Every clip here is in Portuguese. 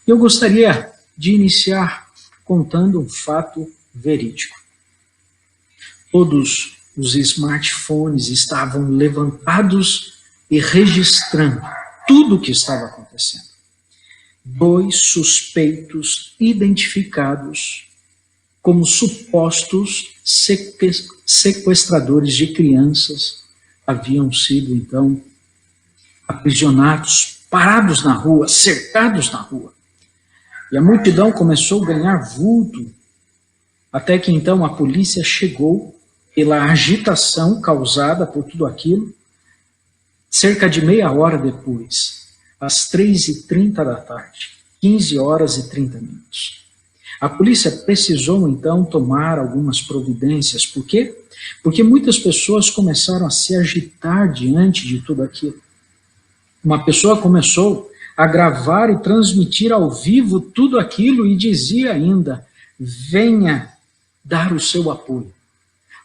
Eu gostaria de iniciar contando um fato verídico. Todos os smartphones estavam levantados e registrando tudo o que estava acontecendo. 2 suspeitos identificados como supostos sequestradores de crianças haviam sido, então, aprisionados, parados na rua, cercados na rua. E a multidão começou a ganhar vulto, até que então a polícia chegou pela agitação causada por tudo aquilo. Cerca de meia hora depois, às 3h30 da tarde, 15h30. A polícia precisou então tomar algumas providências. Por quê? Porque muitas pessoas começaram a se agitar diante de tudo aquilo. Uma pessoa começou a gravar e transmitir ao vivo tudo aquilo e dizia ainda: venha dar o seu apoio,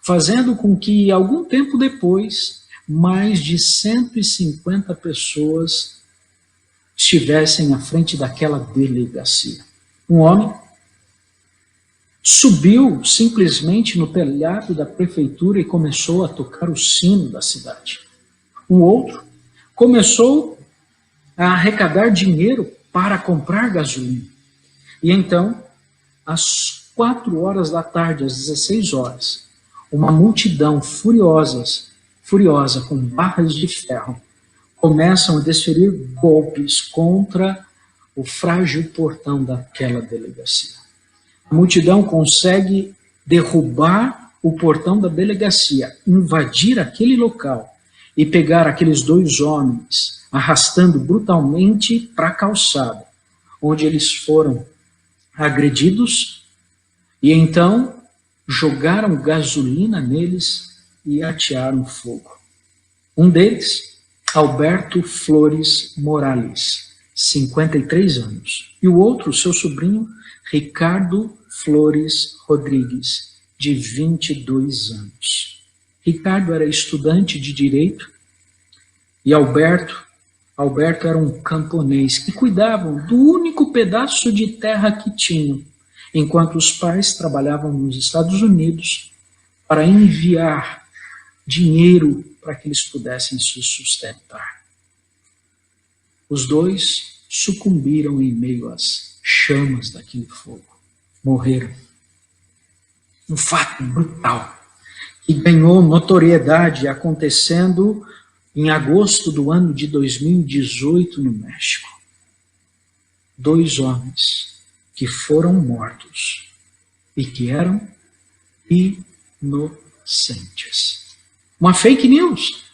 fazendo com que, algum tempo depois, mais de 150 pessoas estivessem à frente daquela delegacia. Um homem subiu simplesmente no telhado da prefeitura e começou a tocar o sino da cidade. Um outro começou a arrecadar dinheiro para comprar gasolina. E então, às 4h da tarde, às 16h, uma multidão furiosa com barras de ferro, começam a desferir golpes contra o frágil portão daquela delegacia. A multidão consegue derrubar o portão da delegacia, invadir aquele local e pegar aqueles 2 homens, arrastando brutalmente para a calçada, onde eles foram agredidos, e então jogaram gasolina neles e atearam fogo. Um deles, Alberto Flores Morales, 53 anos, e o outro, seu sobrinho, Ricardo Flores Rodrigues, de 22 anos. Ricardo era estudante de Direito e Alberto era um camponês que cuidavam do único pedaço de terra que tinham, enquanto os pais trabalhavam nos Estados Unidos para enviar dinheiro para que eles pudessem se sustentar. Os 2 sucumbiram em meio às chamas daquele fogo. Morreram. Um fato brutal que ganhou notoriedade acontecendo em agosto do ano de 2018 no México. 2 homens que foram mortos e que eram inocentes. Uma fake news.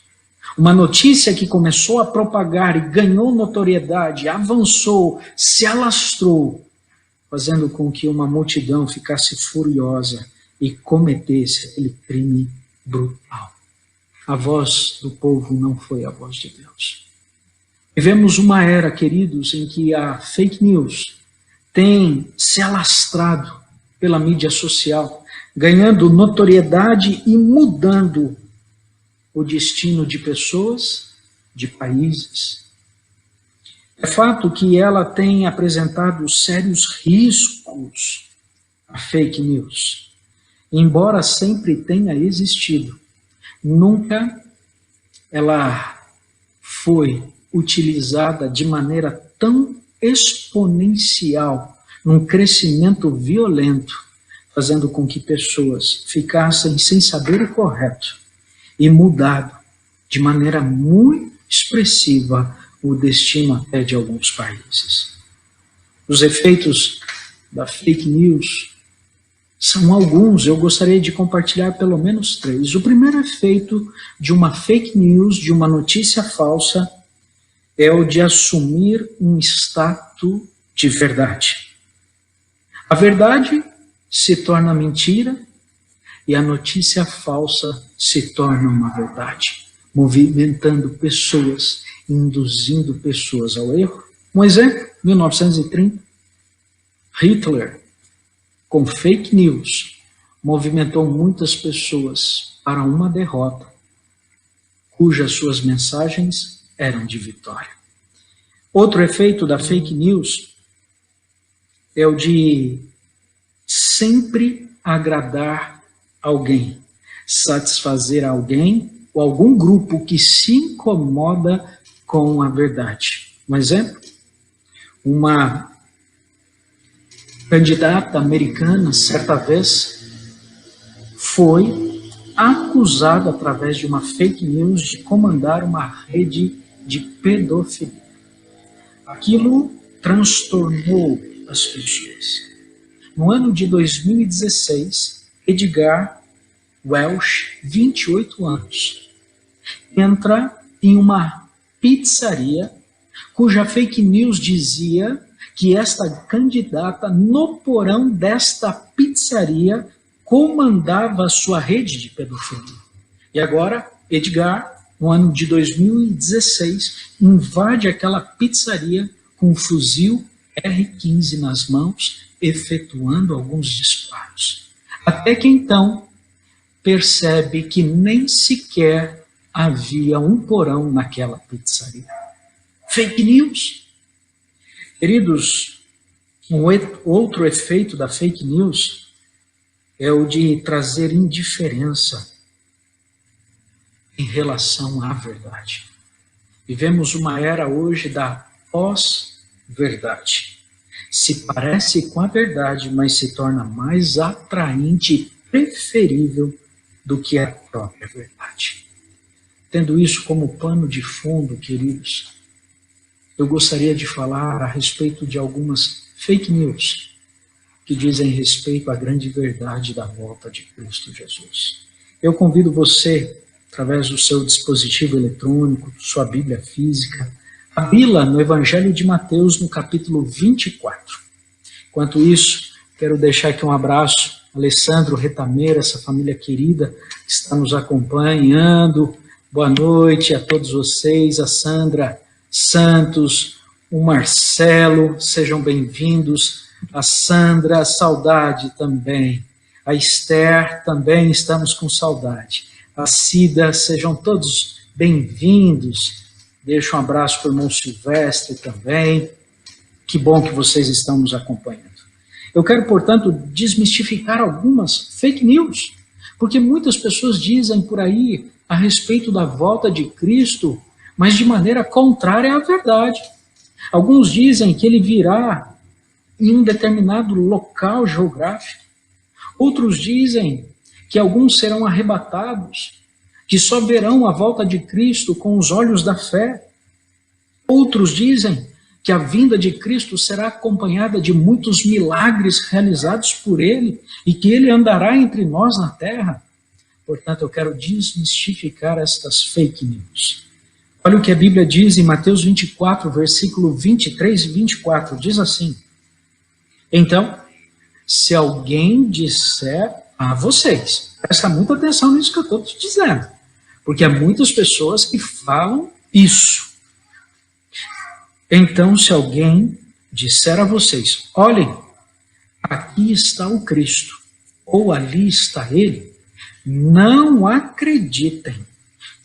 Uma notícia que começou a propagar e ganhou notoriedade, avançou, se alastrou, fazendo com que uma multidão ficasse furiosa e cometesse aquele crime brutal. A voz do povo não foi a voz de Deus. Vivemos uma era, queridos, em que a fake news tem se alastrado pela mídia social, ganhando notoriedade e mudando o destino de pessoas, de países. É fato que ela tem apresentado sérios riscos, a fake news. Embora sempre tenha existido, nunca ela foi utilizada de maneira tão exponencial, num crescimento violento, fazendo com que pessoas ficassem sem saber o correto e mudado de maneira muito expressiva o destino até de alguns países. Os efeitos da fake news são alguns, eu gostaria de compartilhar pelo menos 3. O primeiro efeito de uma fake news, de uma notícia falsa, é o de assumir um status de verdade. A verdade se torna mentira e a notícia falsa se torna uma verdade, movimentando pessoas, induzindo pessoas ao erro. Um exemplo, 1930, Hitler, com fake news, movimentou muitas pessoas para uma derrota, cujas suas mensagens eram de vitória. Outro efeito da fake news é o de sempre agradar alguém, satisfazer alguém ou algum grupo que se incomoda com a verdade. Um exemplo, uma candidata americana, certa vez, foi acusada através de uma fake news de comandar uma rede de pedofilia. Aquilo transtornou as pessoas. No ano de 2016, Edgar Welch, 28 anos, entra em uma pizzaria cuja fake news dizia que esta candidata, no porão desta pizzaria, comandava a sua rede de pedofilia. E agora, Edgar, no ano de 2016, invade aquela pizzaria com um fuzil R-15 nas mãos, efetuando alguns disparos. Até que então, percebe que nem sequer havia um porão naquela pizzaria. Fake news. Queridos, um outro efeito da fake news é o de trazer indiferença em relação à verdade. Vivemos uma era hoje da pós-verdade. Se parece com a verdade, mas se torna mais atraente e preferível do que a própria verdade. Tendo isso como pano de fundo, queridos, eu gostaria de falar a respeito de algumas fake news que dizem respeito à grande verdade da volta de Cristo Jesus. Eu convido você, através do seu dispositivo eletrônico, sua Bíblia física, a abri-la no Evangelho de Mateus, no capítulo 24. Enquanto isso, quero deixar aqui um abraço a Alessandro Retameira, essa família querida que está nos acompanhando. Boa noite a todos vocês, a Sandra Santos, o Marcelo, sejam bem-vindos. A Sandra, saudade também. A Esther, também estamos com saudade. A Cida, sejam todos bem-vindos. Deixo um abraço para o irmão Silvestre também. Que bom que vocês estão nos acompanhando. Eu quero, portanto, desmistificar algumas fake news, porque muitas pessoas dizem por aí a respeito da volta de Cristo, mas de maneira contrária à verdade. Alguns dizem que ele virá em um determinado local geográfico. Outros dizem que alguns serão arrebatados, que só verão a volta de Cristo com os olhos da fé. Outros dizem que a vinda de Cristo será acompanhada de muitos milagres realizados por ele e que ele andará entre nós na terra. Portanto, eu quero desmistificar estas fake news. Olha o que a Bíblia diz em Mateus 24, versículo 23 e 24. Diz assim: então, se alguém disser a vocês, presta muita atenção nisso que eu estou te dizendo, porque há muitas pessoas que falam isso. Então, se alguém disser a vocês, olhem, aqui está o Cristo, ou ali está ele, não acreditem,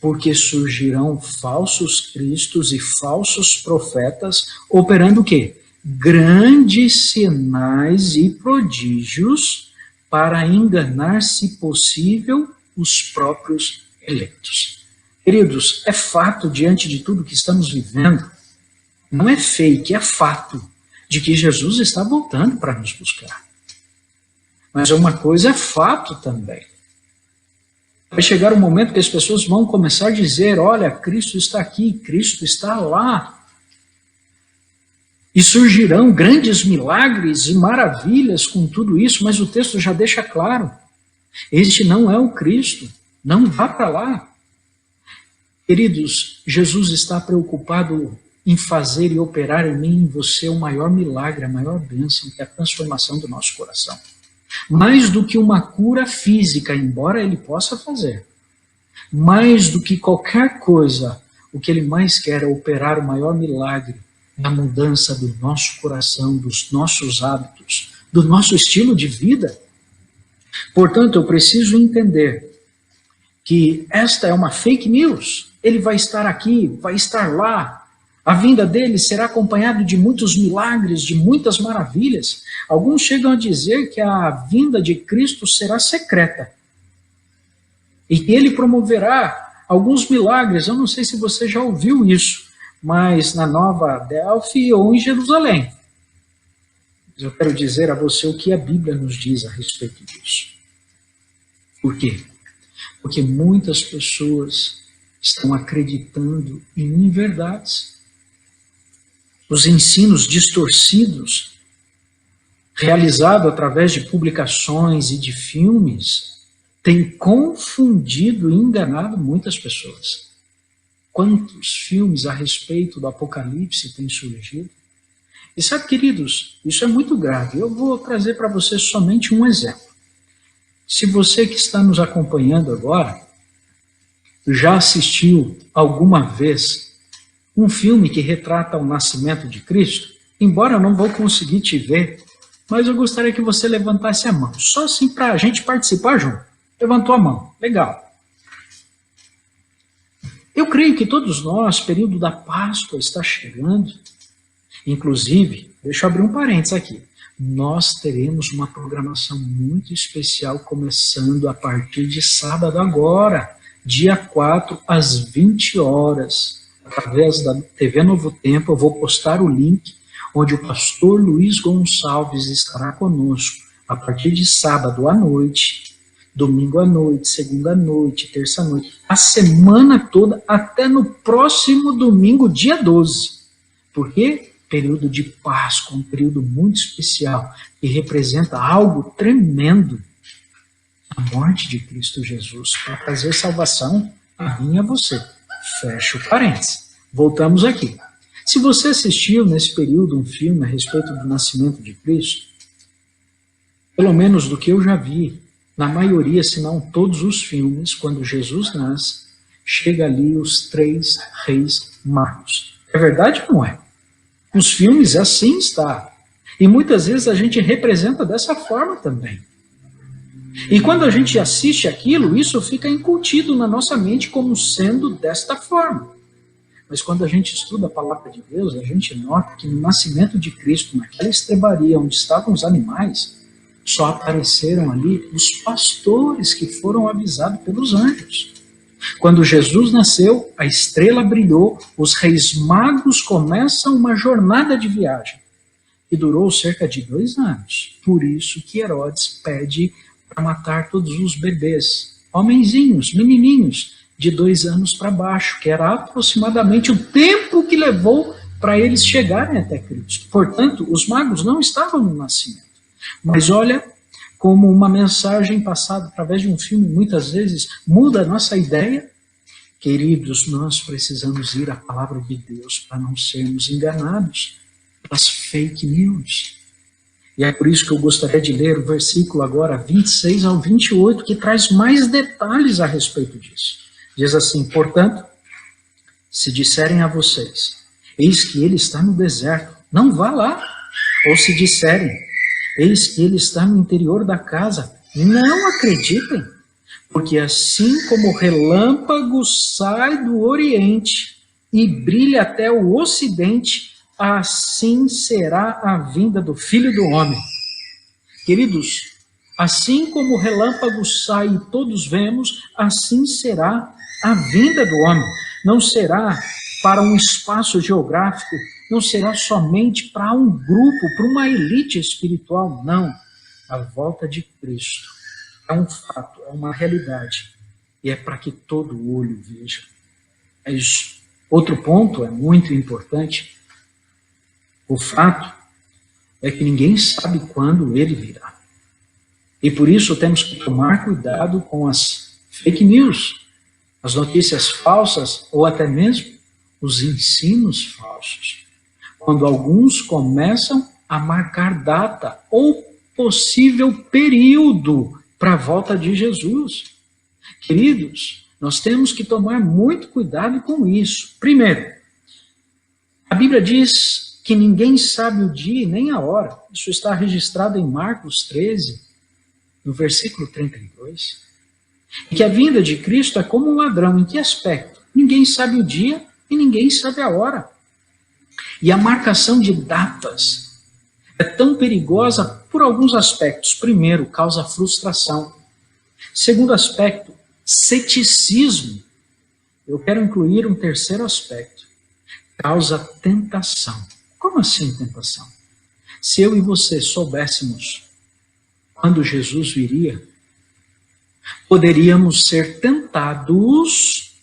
porque surgirão falsos cristos e falsos profetas, operando o quê? Grandes sinais e prodígios para enganar, se possível, os próprios eleitos. Queridos, é fato diante de tudo que estamos vivendo, não é fake, é fato de que Jesus está voltando para nos buscar. Mas uma coisa é fato também. Vai chegar um momento que as pessoas vão começar a dizer, olha, Cristo está aqui, Cristo está lá. E surgirão grandes milagres e maravilhas com tudo isso, mas o texto já deixa claro, este não é o Cristo, não vá para lá. Queridos, Jesus está preocupado em fazer e operar em mim e em você o maior milagre, a maior bênção, que é a transformação do nosso coração. Mais do que uma cura física, embora ele possa fazer, mais do que qualquer coisa, o que ele mais quer é operar o maior milagre na mudança do nosso coração, dos nossos hábitos, do nosso estilo de vida. Portanto, eu preciso entender que esta é uma fake news. Ele vai estar aqui, vai estar lá. A vinda dele será acompanhada de muitos milagres, de muitas maravilhas. Alguns chegam a dizer que a vinda de Cristo será secreta. E que ele promoverá alguns milagres. Eu não sei se você já ouviu isso, mas na Nova Delphi ou em Jerusalém. Mas eu quero dizer a você o que a Bíblia nos diz a respeito disso. Por quê? Porque muitas pessoas estão acreditando em inverdades. Os ensinos distorcidos, realizados através de publicações e de filmes, têm confundido e enganado muitas pessoas. Quantos filmes a respeito do Apocalipse têm surgido? E sabe, queridos, isso é muito grave. Eu vou trazer para você somente um exemplo. Se você que está nos acompanhando agora já assistiu alguma vez um filme que retrata o nascimento de Cristo, embora eu não vou conseguir te ver, mas eu gostaria que você levantasse a mão, só assim para a gente participar junto. Levantou a mão, legal. Eu creio que todos nós, período da Páscoa está chegando, inclusive, deixa eu abrir um parênteses aqui, nós teremos uma programação muito especial começando a partir de sábado agora, dia 4 às 20 horas. Através da TV Novo Tempo, eu vou postar o link onde o pastor Luiz Gonçalves estará conosco a partir de sábado à noite, domingo à noite, segunda à noite, terça à noite, a semana toda até no próximo domingo, dia 12. Por quê? Período de Páscoa, um período muito especial que representa algo tremendo. A morte de Cristo Jesus para trazer salvação a mim e a você. Fecha o parênteses. Voltamos aqui. Se você assistiu nesse período um filme a respeito do nascimento de Cristo, pelo menos do que eu já vi, na maioria, se não todos os filmes, quando Jesus nasce, chega ali os 3 reis magos. É verdade ou não é? Nos filmes assim está. E muitas vezes a gente representa dessa forma também. E quando a gente assiste aquilo, isso fica incutido na nossa mente como sendo desta forma. Mas quando a gente estuda a palavra de Deus, a gente nota que no nascimento de Cristo, naquela estrebaria onde estavam os animais, só apareceram ali os pastores que foram avisados pelos anjos. Quando Jesus nasceu, a estrela brilhou, os reis magos começam uma jornada de viagem, que durou cerca de 2 anos. Por isso que Herodes pede para matar todos os bebês, homenzinhos, menininhos, de 2 anos para baixo, que era aproximadamente o tempo que levou para eles chegarem até Cristo. Portanto, os magos não estavam no nascimento. Mas olha como uma mensagem passada através de um filme, muitas vezes, muda a nossa ideia. Queridos, nós precisamos ir à palavra de Deus para não sermos enganados pelas fake news. E é por isso que eu gostaria de ler o versículo agora 26 ao 28, que traz mais detalhes a respeito disso. Diz assim: portanto, se disserem a vocês, eis que ele está no deserto, não vá lá. Ou se disserem, eis que ele está no interior da casa, não acreditem. Porque assim como o relâmpago sai do oriente e brilha até o ocidente, assim será a vinda do Filho do Homem. Queridos, assim como o relâmpago sai e todos vemos, assim será a vinda do homem. Não será para um espaço geográfico, não será somente para um grupo, para uma elite espiritual, não. A volta de Cristo é um fato, é uma realidade, e é para que todo olho veja. Mas outro ponto é muito importante. O fato é que ninguém sabe quando ele virá. E por isso temos que tomar cuidado com as fake news, as notícias falsas ou até mesmo os ensinos falsos. Quando alguns começam a marcar data ou possível período para a volta de Jesus. Queridos, nós temos que tomar muito cuidado com isso. Primeiro, a Bíblia diz que ninguém sabe o dia e nem a hora. Isso está registrado em Marcos 13, no versículo 32. E que a vinda de Cristo é como um ladrão. Em que aspecto? Ninguém sabe o dia e ninguém sabe a hora. E a marcação de datas é tão perigosa por alguns aspectos. Primeiro, causa frustração. Segundo aspecto, ceticismo. Eu quero incluir um terceiro aspecto. Causa tentação. Como assim tentação? Se eu e você soubéssemos quando Jesus viria, poderíamos ser tentados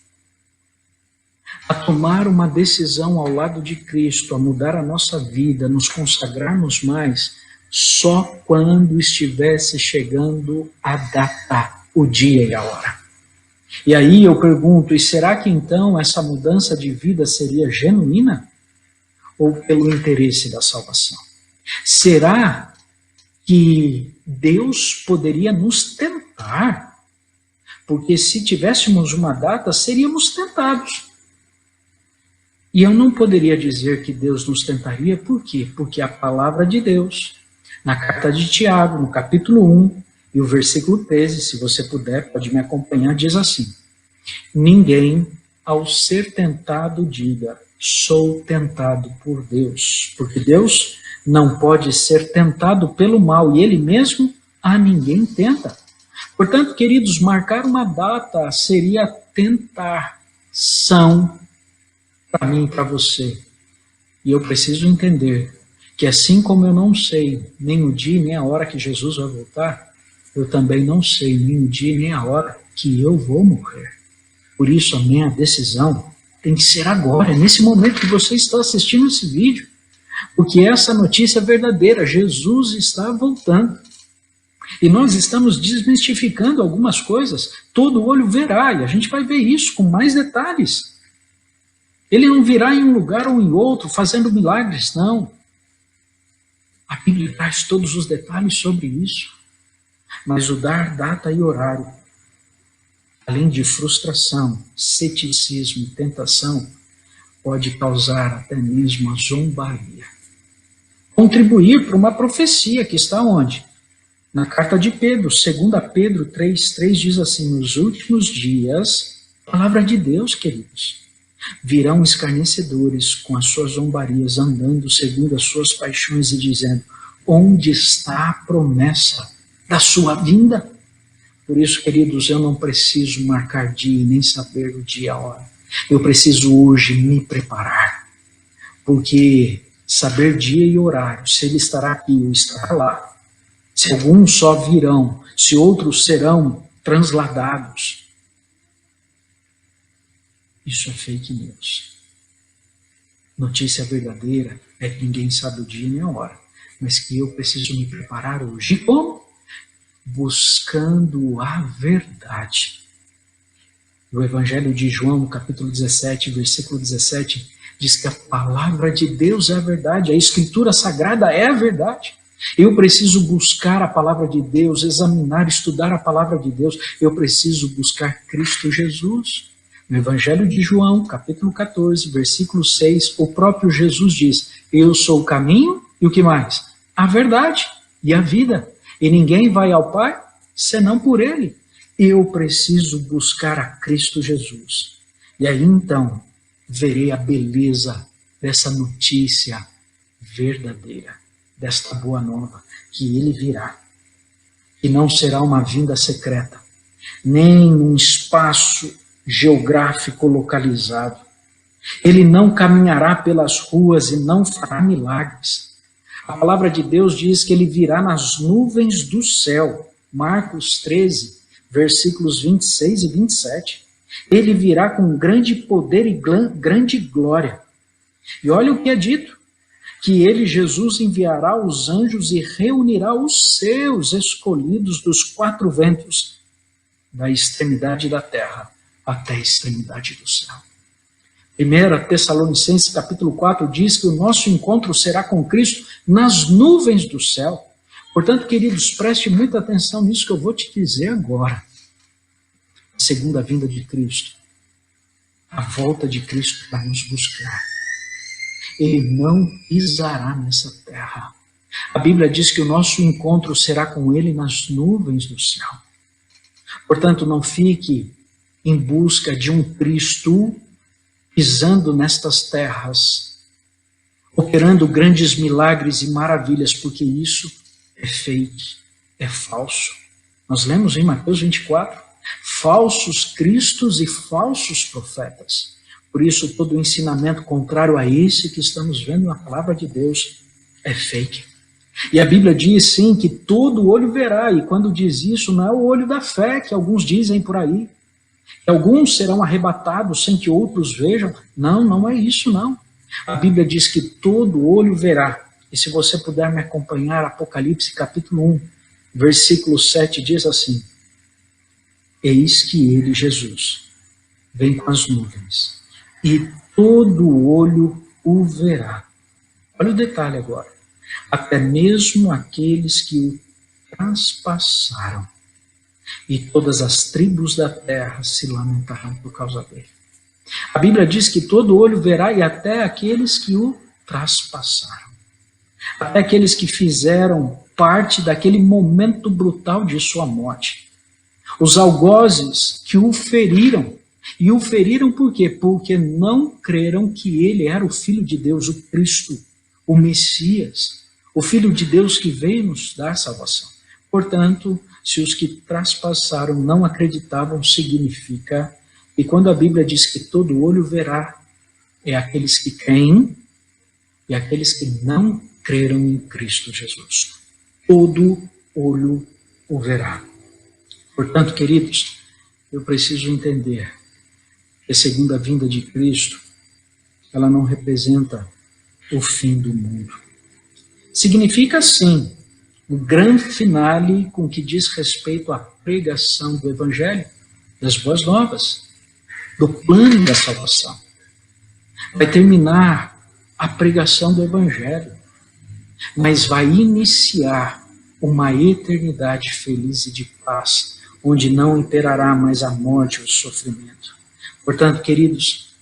a tomar uma decisão ao lado de Cristo, a mudar a nossa vida, nos consagrarmos mais, só quando estivesse chegando a data, o dia e a hora. E aí eu pergunto, e será que então essa mudança de vida seria genuína? Ou pelo interesse da salvação? Será que Deus poderia nos tentar? Porque se tivéssemos uma data, seríamos tentados. E eu não poderia dizer que Deus nos tentaria, por quê? Porque a palavra de Deus, na carta de Tiago, no capítulo 1, e o versículo 13, se você puder, pode me acompanhar, diz assim: ninguém, ao ser tentado, diga, sou tentado por Deus. Porque Deus não pode ser tentado pelo mal, e Ele mesmo a ninguém tenta. Portanto, queridos, marcar uma data seria tentação para mim e para você. E eu preciso entender que assim como eu não sei nem o dia nem a hora que Jesus vai voltar, eu também não sei nem o dia nem a hora que eu vou morrer. Por isso a minha decisão tem que ser agora, nesse momento que você está assistindo esse vídeo. Porque essa notícia é verdadeira, Jesus está voltando. E nós estamos desmistificando algumas coisas, todo olho verá, e a gente vai ver isso com mais detalhes. Ele não virá em um lugar ou em outro fazendo milagres, não. A Bíblia traz todos os detalhes sobre isso. Mas o dar data e horário, além de frustração, ceticismo e tentação, pode causar até mesmo a zombaria. Contribuir para uma profecia que está onde? Na carta de Pedro, 2 Pedro 3,3 diz assim: nos últimos dias, palavra de Deus, queridos, virão escarnecedores com as suas zombarias, andando segundo as suas paixões e dizendo, onde está a promessa da sua vinda? Por isso, queridos, eu não preciso marcar dia nem saber o dia e a hora. Eu preciso hoje me preparar, porque saber dia e horário, se ele estará aqui ou estará lá, se alguns só virão, se outros serão transladados, isso é fake news. Notícia verdadeira é que ninguém sabe o dia nem a hora, mas que eu preciso me preparar hoje. E como? Buscando a verdade. O Evangelho de João, no capítulo 17, versículo 17, diz que a palavra de Deus é a verdade, a Escritura Sagrada é a verdade. Eu preciso buscar a palavra de Deus, examinar, estudar a palavra de Deus. Eu preciso buscar Cristo Jesus. No Evangelho de João, capítulo 14, versículo 6, o próprio Jesus diz, eu sou o caminho e o que mais? A verdade e a vida. E ninguém vai ao Pai senão por Ele. Eu preciso buscar a Cristo Jesus. E aí então verei a beleza dessa notícia verdadeira, desta boa nova, que Ele virá. E não será uma vinda secreta, nem um espaço geográfico localizado. Ele não caminhará pelas ruas e não fará milagres. A palavra de Deus diz que ele virá nas nuvens do céu. Marcos 13, versículos 26 e 27. Ele virá com grande poder e grande glória. E olha o que é dito, que ele, Jesus, enviará os anjos e reunirá os seus escolhidos dos quatro ventos, da extremidade da terra até a extremidade do céu. 1 Tessalonicenses capítulo 4 diz que o nosso encontro será com Cristo nas nuvens do céu. Portanto, queridos, preste muita atenção nisso que eu vou te dizer agora. A segunda vinda de Cristo, a volta de Cristo para nos buscar. Ele não pisará nessa terra. A Bíblia diz que o nosso encontro será com Ele nas nuvens do céu. Portanto, não fique em busca de um Cristo pisando nestas terras, operando grandes milagres e maravilhas, porque isso é fake, é falso. Nós lemos em Mateus 24, falsos cristos e falsos profetas. Por isso, todo o ensinamento contrário a esse que estamos vendo na palavra de Deus é fake. E a Bíblia diz, sim, que todo olho verá, e quando diz isso, não é o olho da fé, que alguns dizem por aí, que alguns serão arrebatados sem que outros vejam. Não, não é isso, não. A Bíblia diz que todo olho verá. E se você puder me acompanhar, Apocalipse capítulo 1, versículo 7 diz assim: eis que ele, Jesus, vem com as nuvens, e todo olho o verá. Olha o detalhe agora. Até mesmo aqueles que o transpassaram, e todas as tribos da terra se lamentarão por causa dele. A Bíblia diz que todo olho verá, e até aqueles que o traspassaram. Até aqueles que fizeram parte daquele momento brutal de sua morte. Os algozes que o feriram. E o feriram por quê? Porque não creram que ele era o Filho de Deus, o Cristo, o Messias, o Filho de Deus que veio nos dar salvação. Portanto, se os que traspassaram não acreditavam, significa que quando a Bíblia diz que todo olho verá, é aqueles que creem e aqueles que não creram em Cristo Jesus. Todo olho o verá. Portanto, queridos, eu preciso entender que a segunda vinda de Cristo, ela não representa o fim do mundo. Significa, sim, o grande finale com que diz respeito à pregação do Evangelho, das boas novas, do plano da salvação. Vai terminar a pregação do Evangelho, mas vai iniciar uma eternidade feliz e de paz, onde não imperará mais a morte ou o sofrimento. Portanto, queridos,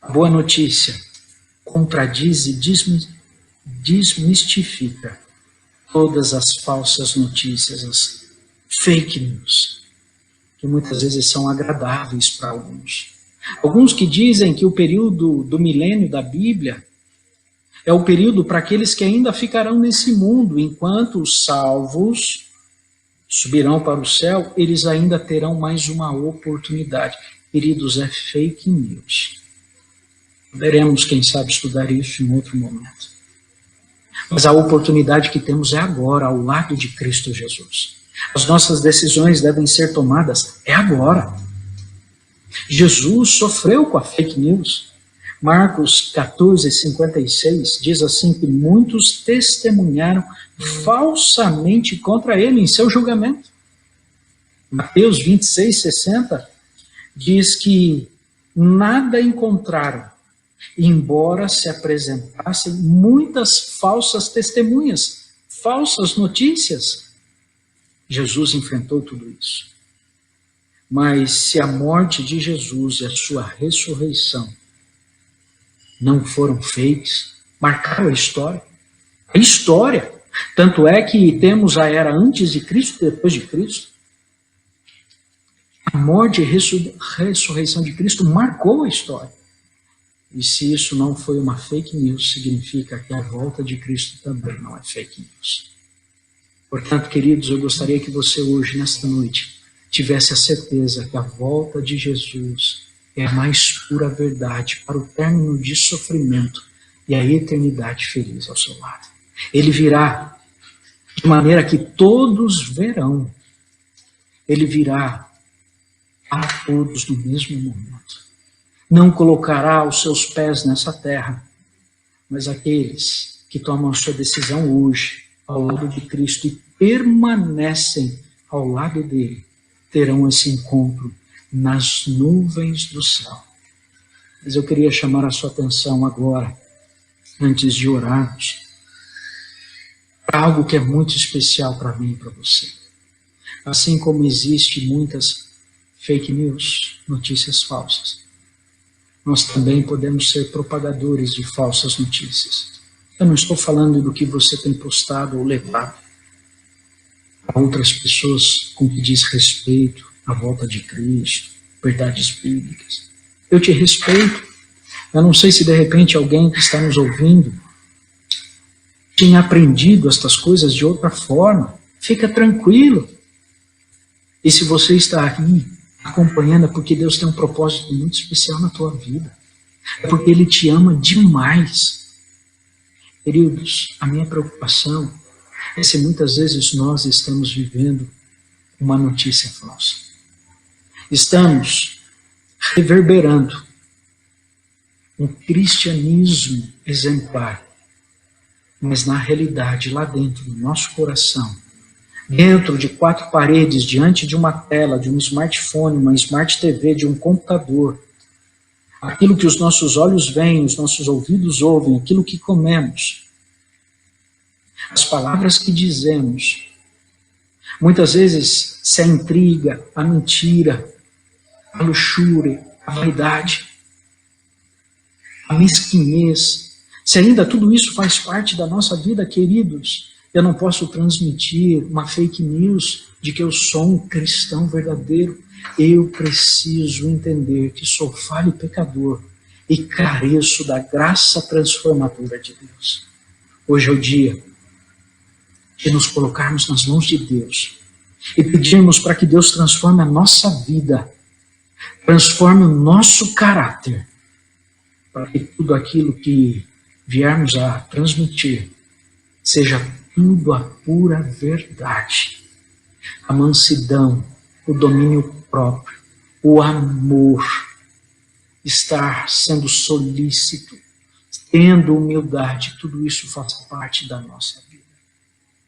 a boa notícia contradiz e desmistifica todas as falsas notícias, as fake news, que muitas vezes são agradáveis para alguns. Alguns que dizem que o período do milênio da Bíblia é o período para aqueles que ainda ficarão nesse mundo, enquanto os salvos subirão para o céu, eles ainda terão mais uma oportunidade. Queridos, é fake news. Veremos, quem sabe, estudar isso em outro momento. Mas a oportunidade que temos é agora, ao lado de Cristo Jesus. As nossas decisões devem ser tomadas agora. Jesus sofreu com a fake news. Marcos 14:56 diz assim que muitos testemunharam falsamente contra ele em seu julgamento. Mateus 26:60 diz que nada encontraram, embora se apresentassem muitas falsas testemunhas, falsas notícias. Jesus enfrentou tudo isso. Mas se a morte de Jesus e a sua ressurreição não foram fakes, marcaram a história. A história. Tanto é que temos a era antes de Cristo e depois de Cristo. A morte e ressurreição de Cristo marcou a história. E se isso não foi uma fake news, significa que a volta de Cristo também não é fake news. Portanto, queridos, eu gostaria que você hoje, nesta noite, tivesse a certeza que a volta de Jesus é a mais pura verdade para o término de sofrimento e a eternidade feliz ao seu lado. Ele virá de maneira que todos verão. Ele virá a todos no mesmo momento. Não colocará os seus pés nessa terra, mas aqueles que tomam a sua decisão hoje ao lado de Cristo e permanecem ao lado dele, terão esse encontro nas nuvens do céu. Mas eu queria chamar a sua atenção agora, antes de orarmos, para algo que é muito especial para mim e para você. Assim como existe muitas fake news, notícias falsas, nós também podemos ser propagadores de falsas notícias. Eu não estou falando do que você tem postado ou levado a outras pessoas com que diz respeito à volta de Cristo, verdades bíblicas. Eu te respeito, Eu não sei se de repente alguém que está nos ouvindo tinha aprendido estas coisas de outra forma. Fica tranquilo. E se você está aqui acompanhando, é porque Deus tem um propósito muito especial na tua vida. É porque Ele te ama demais. Queridos, a minha preocupação é se muitas vezes nós estamos vivendo uma notícia falsa. Estamos reverberando um cristianismo exemplar, mas na realidade, lá dentro do nosso coração, dentro de 4 paredes, diante de uma tela, de um smartphone, uma smart TV, de um computador, aquilo que os nossos olhos veem, os nossos ouvidos ouvem, aquilo que comemos, as palavras que dizemos, muitas vezes se a intriga, a mentira, a luxúria, a vaidade, a mesquinhez, se ainda tudo isso faz parte da nossa vida, queridos, eu não posso transmitir uma fake news de que eu sou um cristão verdadeiro. Eu preciso entender que sou falho e pecador e careço da graça transformadora de Deus. Hoje é o dia de nos colocarmos nas mãos de Deus e pedirmos para que Deus transforme a nossa vida, transforme o nosso caráter, para que tudo aquilo que viermos a transmitir seja tudo a pura verdade, a mansidão, o domínio próprio, o amor, estar sendo solícito, tendo humildade, tudo isso faz parte da nossa vida.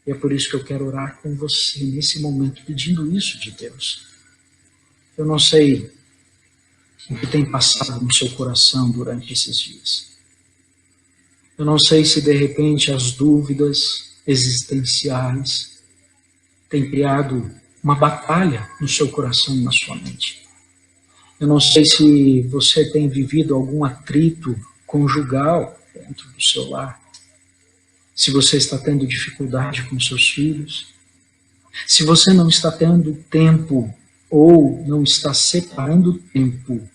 E é por isso que eu quero orar com você nesse momento, pedindo isso de Deus. Eu não sei o que tem passado no seu coração durante esses dias. Eu não sei se de repente as dúvidas existenciais têm criado uma batalha no seu coração e na sua mente. Eu não sei se você tem vivido algum atrito conjugal dentro do seu lar. Se você está tendo dificuldade com seus filhos. Se você não está tendo tempo ou não está separando tempo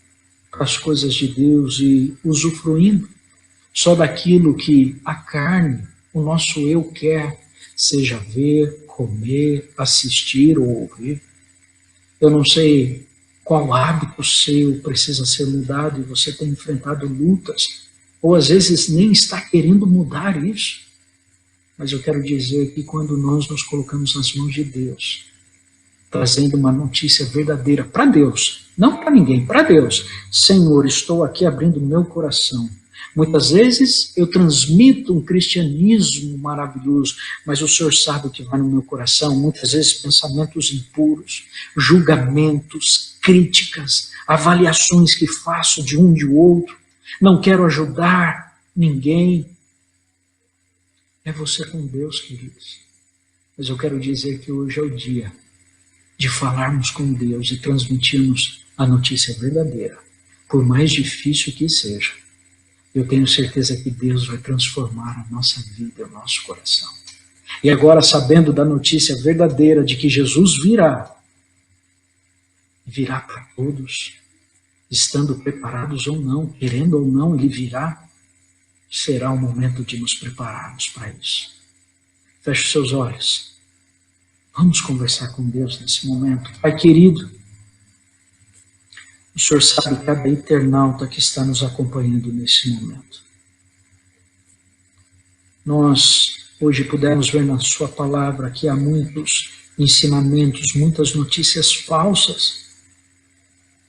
para as coisas de Deus e usufruindo só daquilo que a carne, o nosso eu quer, seja ver, comer, assistir ou ouvir. Eu não sei qual hábito seu precisa ser mudado e você tem enfrentado lutas, ou às vezes nem está querendo mudar isso. Mas eu quero dizer que quando nós nos colocamos nas mãos de Deus, trazendo uma notícia verdadeira para Deus, não para ninguém, para Deus. Senhor, estou aqui abrindo meu coração. Muitas vezes eu transmito um cristianismo maravilhoso, mas o Senhor sabe o que vai no meu coração. Muitas vezes pensamentos impuros, julgamentos, críticas, avaliações que faço de um e de outro. Não quero ajudar ninguém. É você com Deus, queridos. Mas eu quero dizer que hoje é o dia de falarmos com Deus e transmitirmos a notícia verdadeira, por mais difícil que seja. Eu tenho certeza que Deus vai transformar a nossa vida, o nosso coração. E agora, sabendo da notícia verdadeira de que Jesus virá para todos, estando preparados ou não, querendo ou não, Ele virá, será o momento de nos prepararmos para isso. Feche os seus olhos. Vamos conversar com Deus nesse momento. Pai querido, o Senhor sabe cada internauta que está nos acompanhando nesse momento. Nós hoje pudemos ver na sua palavra que há muitos ensinamentos, muitas notícias falsas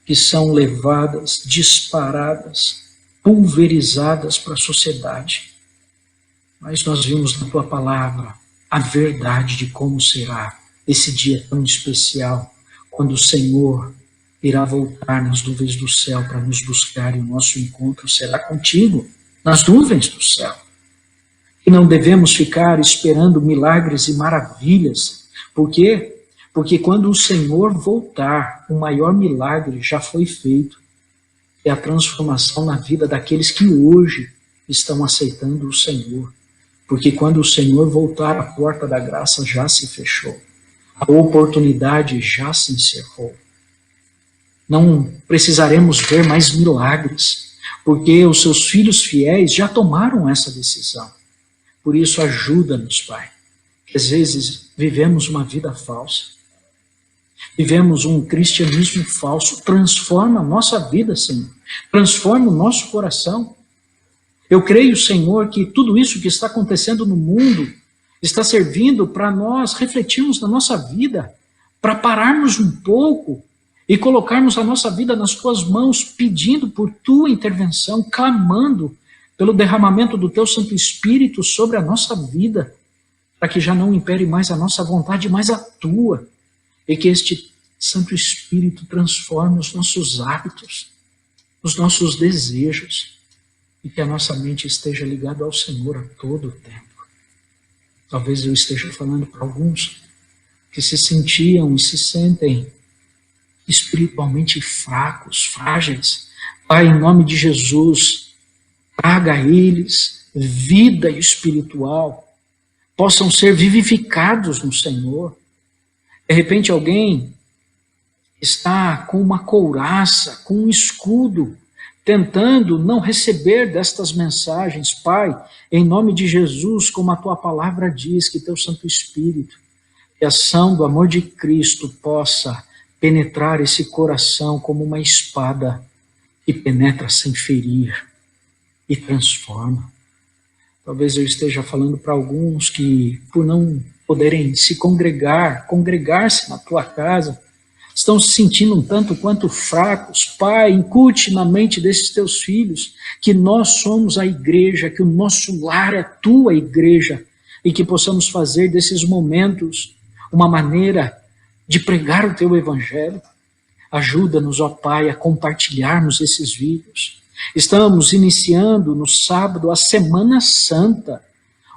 que são levadas, disparadas, pulverizadas para a sociedade. Mas nós vimos na tua palavra a verdade de como será esse dia tão especial, quando o Senhor irá voltar nas nuvens do céu para nos buscar e o nosso encontro será contigo, nas nuvens do céu. E não devemos ficar esperando milagres e maravilhas. Por quê? Porque quando o Senhor voltar, o maior milagre já foi feito. É a transformação na vida daqueles que hoje estão aceitando o Senhor. Porque quando o Senhor voltar, a porta da graça já se fechou. A oportunidade já se encerrou. Não precisaremos ver mais milagres. porque os seus filhos fiéis já tomaram essa decisão. Por isso, ajuda-nos, Pai. Às vezes, vivemos uma vida falsa. Vivemos um cristianismo falso. Transforma a nossa vida, Senhor. Transforma o nosso coração. Eu creio, Senhor, que tudo isso que está acontecendo no mundo está servindo para nós refletirmos na nossa vida, para pararmos um pouco e colocarmos a nossa vida nas tuas mãos, pedindo por tua intervenção, clamando pelo derramamento do teu Santo Espírito sobre a nossa vida, para que já não impere mais a nossa vontade, mas a tua, e que este Santo Espírito transforme os nossos hábitos, os nossos desejos, e que a nossa mente esteja ligada ao Senhor a todo o tempo. Talvez eu esteja falando para alguns que se sentiam e se sentem espiritualmente fracos, frágeis. Pai, em nome de Jesus, traga a eles vida espiritual, possam ser vivificados no Senhor. De repente alguém está com uma couraça, com um escudo, tentando não receber destas mensagens. Pai, em nome de Jesus, como a tua palavra diz, que teu Santo Espírito, que a ação do amor de Cristo possa penetrar esse coração como uma espada que penetra sem ferir e transforma. Talvez eu esteja falando para alguns que, por não poderem se congregar-se na tua casa, estão se sentindo um tanto quanto fracos. Pai, incute na mente desses teus filhos que nós somos a igreja, que o nosso lar é a tua igreja, e que possamos fazer desses momentos uma maneira de pregar o teu evangelho. Ajuda-nos, ó Pai, a compartilharmos esses vídeos. Estamos iniciando no sábado a Semana Santa,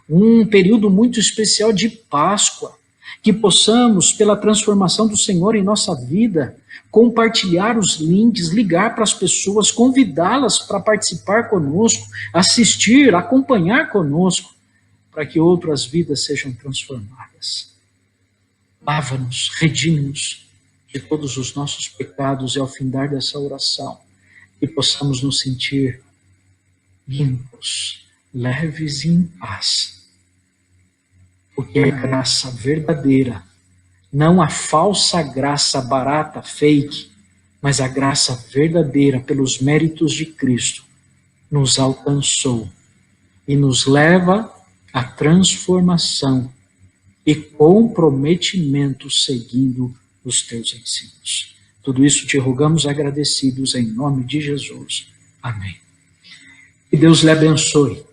um período muito especial de Páscoa, que possamos, pela transformação do Senhor em nossa vida, compartilhar os links, ligar para as pessoas, convidá-las para participar conosco, assistir, acompanhar conosco, para que outras vidas sejam transformadas. Lava-nos, redime-nos de todos os nossos pecados, e ao findar dessa oração, que possamos nos sentir limpos, leves e em paz. Porque a graça verdadeira, não a falsa graça barata, fake, mas a graça verdadeira pelos méritos de Cristo, nos alcançou e nos leva à transformação e comprometimento seguindo os teus ensinos. Tudo isso te rogamos agradecidos em nome de Jesus. Amém. Que Deus lhe abençoe.